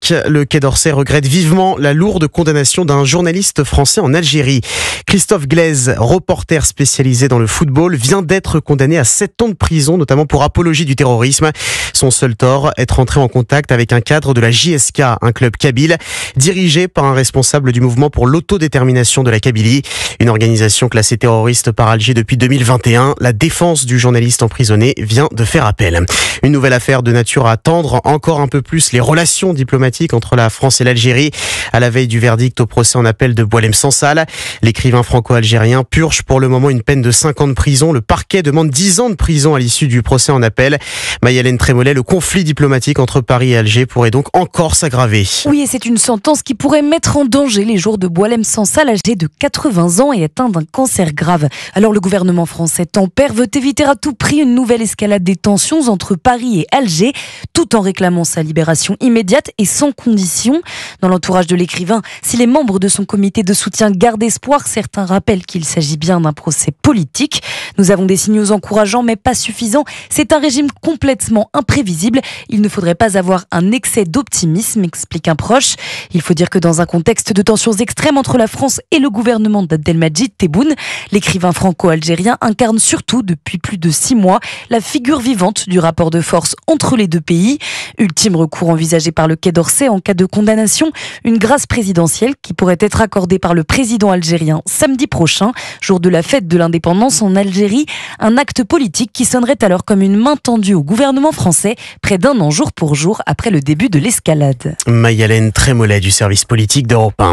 politique. Le Quai d'Orsay regrette vivement la lourde condamnation d'un journaliste français en Algérie. Christophe Glaise, reporter spécialisé dans le football, vient d'être condamné à 7 ans de prison, notamment pour apologie du terrorisme. Son seul tort, être entré en contact avec un cadre de la JSK, un club kabyle, dirigé par un responsable du mouvement pour l'autodétermination de la Kabylie. Une organisation classée terroriste par Alger depuis 2021. La défense du journaliste emprisonné vient de faire appel. Une nouvelle affaire de nature à tendre encore un peu plus les relations diplomatiques entre la France et l'Algérie. À la veille du verdict au procès en appel de Boualem Sansal, l'écrivain franco-algérien purge pour le moment une peine de 5 ans de prison. Le parquet demande 10 ans de prison à l'issue du procès en appel. Maï-Hélène Trémollet, le conflit diplomatique entre Paris et Alger pourrait donc encore s'aggraver. Oui, et c'est une sentence qui pourrait mettre en danger les jours de Boualem Sansal, âgé de 80 ans et atteint d'un cancer grave. Alors le gouvernement français tempère, veut éviter à tout prix une nouvelle escalade des tensions entre Paris et Alger, tout en réclamant sa libération immédiate et sans condition. Dans l'entourage de l'écrivain, si les membres de son comité de soutien gardent espoir, certains rappellent qu'il s'agit bien d'un procès politique. Nous avons des signaux encourageants mais pas suffisants. C'est un régime complètement imprévisible. Il ne faudrait pas avoir un excès d'optimisme, explique un proche. Il faut dire que dans un contexte de tensions extrêmes entre la France et le gouvernement d'Abdelmadjid Tebboune, l'écrivain franco-algérien incarne surtout depuis plus de 6 mois la figure vivante du rapport de force entre les deux pays. Ultime recours envisagé par le Quai d'Orsay en cas de condamnation, une grâce présidentielle qui pourrait être accordée par le président algérien samedi prochain, jour de la fête de l'indépendance en Algérie. Un acte politique qui sonnerait alors comme une main tendue au gouvernement français, près d'1 an jour pour jour après le début de l'escalade. Maï-Hélène Trémollet du service politique d'Europe 1.